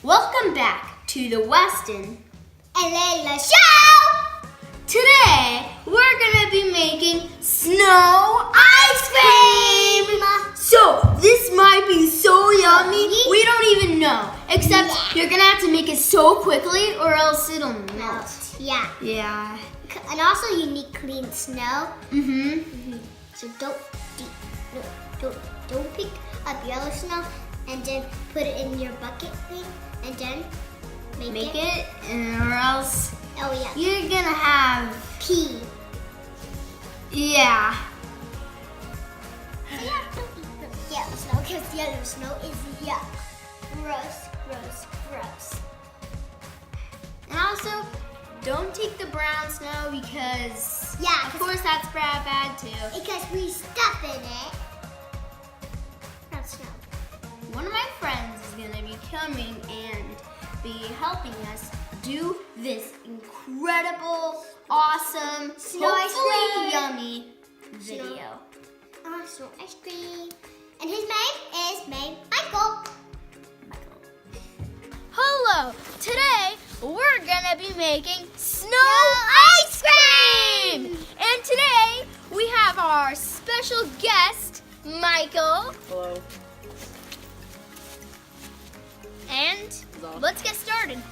Welcome back to the Weston and Layla show! Today, we're gonna be making snow ice cream! So, this might be so yummy, we don't even know. Except, you're gonna have to make it so quickly or else it'll melt. Yeah. Yeah. And also, you need clean snow. So don't pick up yellow snow and then put it in your bucket thing and then make it or else you're gonna have pee. Yeah. Don't eat the yellow snow because yellow snow is yuck. Gross, gross, gross. And also, don't take the brown snow because of course that's bad too. Because we stuff in it. Brown snow. One of my friends is gonna be coming and be helping us do this incredible, awesome, hopefully yummy video. Snow ice cream. And his name is Michael. Hello, today we're gonna be making snow ice cream! And today we have our special guest, Michael. Hello. And let's get started.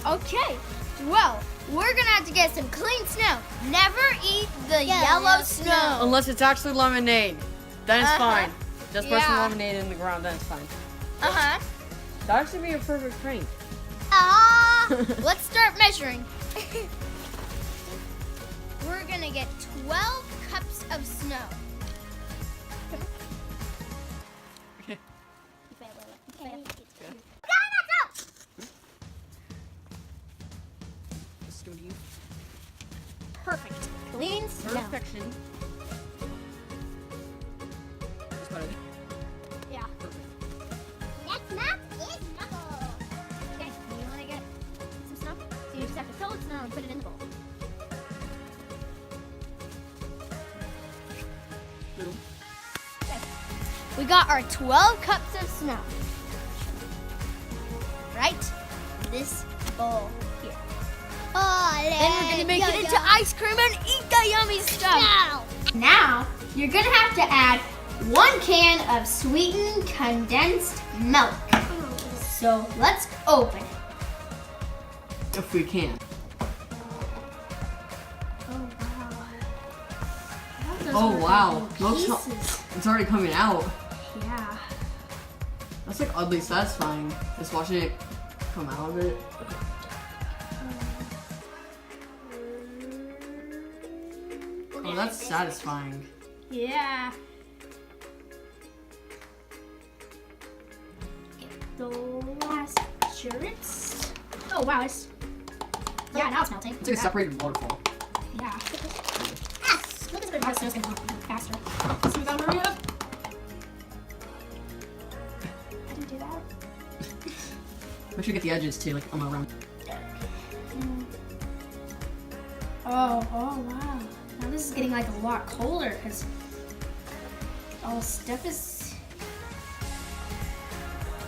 Okay, well, we're gonna have to get some clean snow. Never eat the yellow snow. Unless it's actually lemonade. Then it's fine. Just put some Yeah. lemonade in the ground, then it's fine. Uh-huh. That actually be a perfect prank. Let's start measuring. We're gonna get 12 cups of snow. Okay. Let's go to you. Perfect. Clean snow. Perfection. That's what I did. Yeah. Perfect. Next map is Michael. Okay, you wanna get some snow? So you just have to fill with snow and put it in the bowl. Little. Okay. We got our 12 cups of snow. Right? This bowl here. Then we're gonna make it into ice cream and eat the yummy stuff. Now, you're gonna have to add 1 can of sweetened condensed milk. So let's open it. If we can. Oh wow. Looks it's already coming out. Yeah. That's like oddly satisfying. Just watching it come out of it. Oh, that's satisfying. Yeah. The last assurance. Oh wow, it's now it's melting. It's like a separated waterfall. Yeah. Look at the snow's gonna melt faster. Hurry up! I didn't do that. Make sure you get the edges too, like on the rim. Oh wow. Now this is getting like a lot colder because all the stuff is.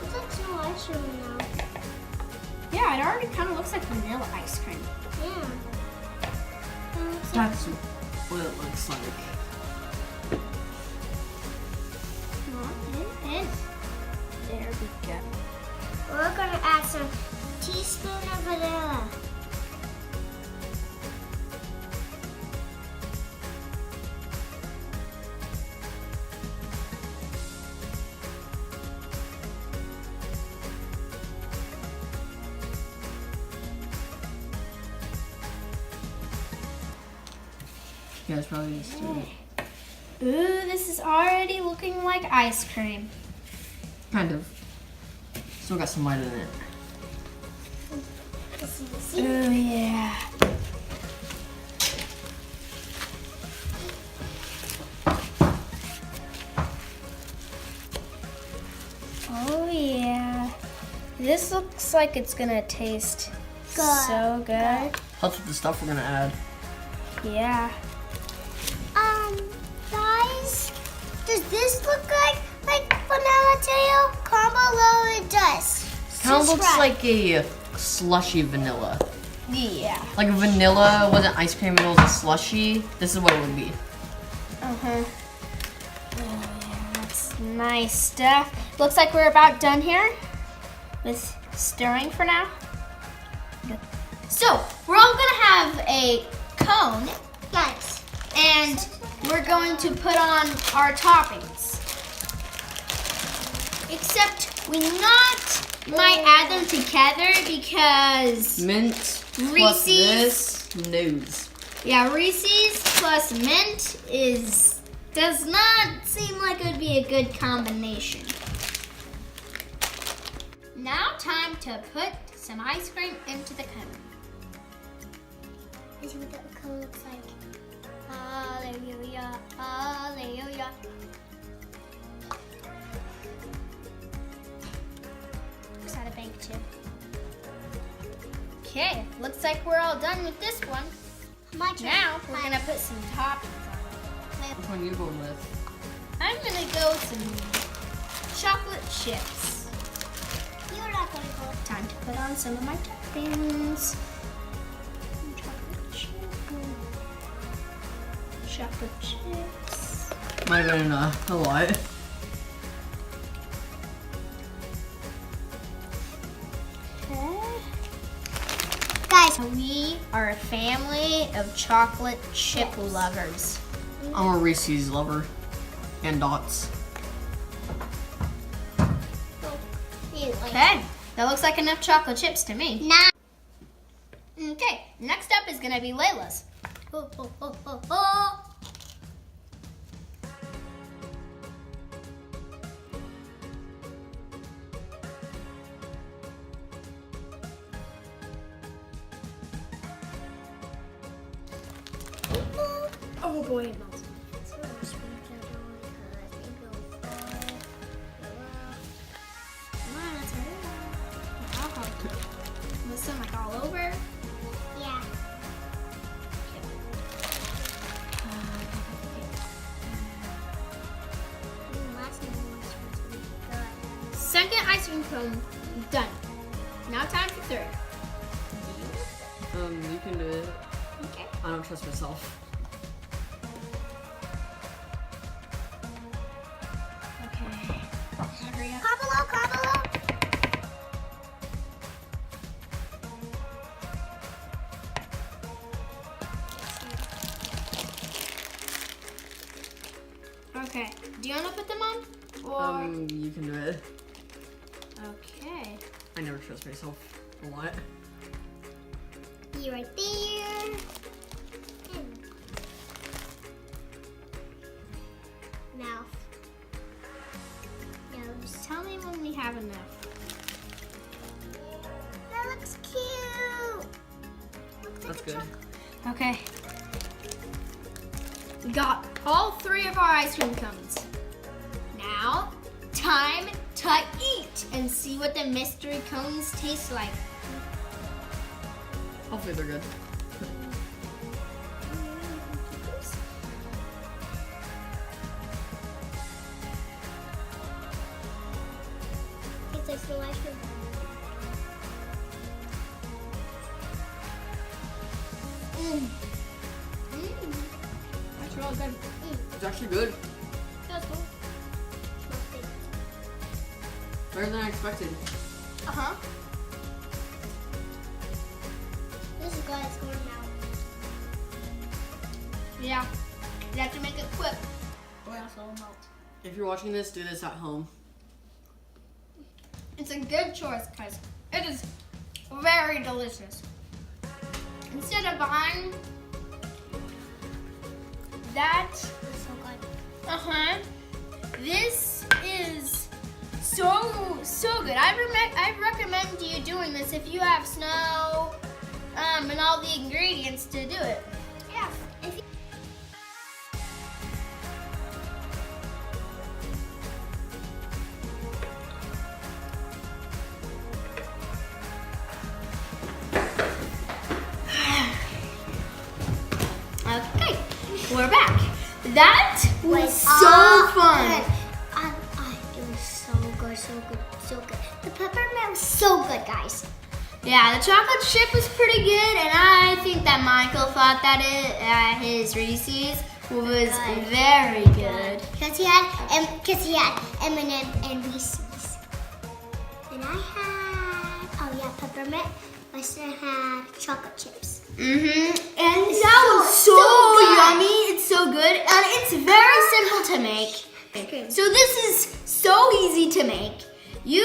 It's like snow ice cream now. Yeah, it already kind of looks like vanilla ice cream. Yeah. That's what it looks like. And there we go. We're gonna add some teaspoon of vanilla. You guys probably used to it. Ooh, this is already looking like ice cream. Kind of. Still got some white in it. See? Ooh, yeah. This looks like it's gonna taste so good. That's what the stuff we're gonna add. Yeah. Guys, does this look like vanilla to you? Comment below it does. Kind of looks Subscribe. like a slushy vanilla. Yeah. Like vanilla wasn't ice cream, it was a slushy. This is what it would be. Uh-huh. Oh, yeah, that's nice stuff. Looks like we're about done here with stirring for now. Good. So, we're all gonna have a cone, Guys, and we're going to put on our toppings. Except we might add them together because Mint plus Reese's. this, news. yeah, Reese's plus mint does not seem like it would be a good combination. Now time to put some ice cream into the cone. this is what the cone looks like. Hallelujah, hallelujah. Looks out of bank too. Okay, looks like we're all done with this one. My turn. Now we're gonna put some toppings on Which one are you going with? it. I'm gonna go with some chocolate chips. You're not gonna go. Time to put on some of my toppings. Chocolate chips. Might have been a lot. Okay. Guys, We are a family of chocolate chip lovers. I'm a Reese's lover. And dots. Okay, that looks like enough chocolate chips to me. Nah. Okay, next up is gonna be Layla's. Oh, oh, oh, oh, oh. Oh boy, it melts. Listen, like all over. Yeah. Second ice cream cone done. Now time for third. You can do it. Okay. I don't trust myself. Okay. Hurry up. Comment below. Okay. Do you want to put them on? Or You can do it. okay. I never trust myself a lot. You right there. Mouth. Nose. Tell me when we have enough. That looks cute. That's good. Okay. We got all three of our ice cream cones. Now, time to eat and see what the mystery cones taste like. Hopefully they're good. It's like slow ice cream. That's really good. It's actually good. That's cool. Smells good. Better than I expected. Uh-huh. This is good. It's going out. Yeah. You have to make it quick or else it'll melt. If you're watching this, do this at home. It's a good choice because it is very delicious. Instead of buying that, It's so good. uh-huh, this is so good. I recommend you doing this if you have snow and all the ingredients to do it. Yeah. If you we're back. That was so fun. It was so good, so good, so good. The peppermint was so good, guys. Yeah, the chocolate chip was pretty good, and I think that Michael thought that his Reese's was very good. Because he had M&M and Reese's. And I had, peppermint. Weston had chocolate chips. And that was so yummy. It's so good, and it's very simple to make. So this is so easy to make. You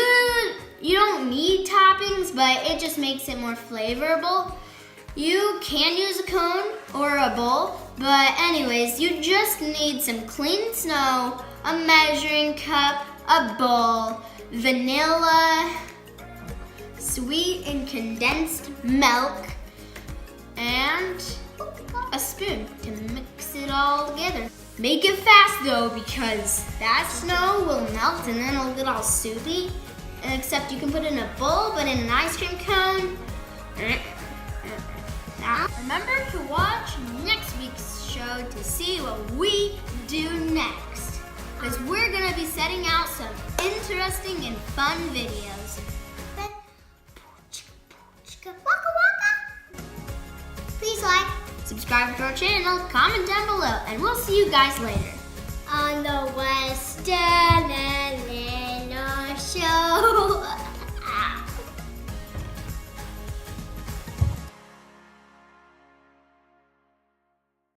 don't need toppings, but it just makes it more flavorful. You can use a cone or a bowl, but anyways, you just need some clean snow, a measuring cup, a bowl, vanilla, sweet and condensed milk, and a spoon to mix it all together. Make it fast though, because that snow will melt and then it'll get all soupy. Except you can put it in a bowl, but in an ice cream cone. Now, remember to watch next week's show to see what we do next. Because we're gonna be setting out some interesting and fun videos. Waka waka. Please like, Subscribe to our channel, comment down below, and we'll see you guys later. on the Weston and Layla show.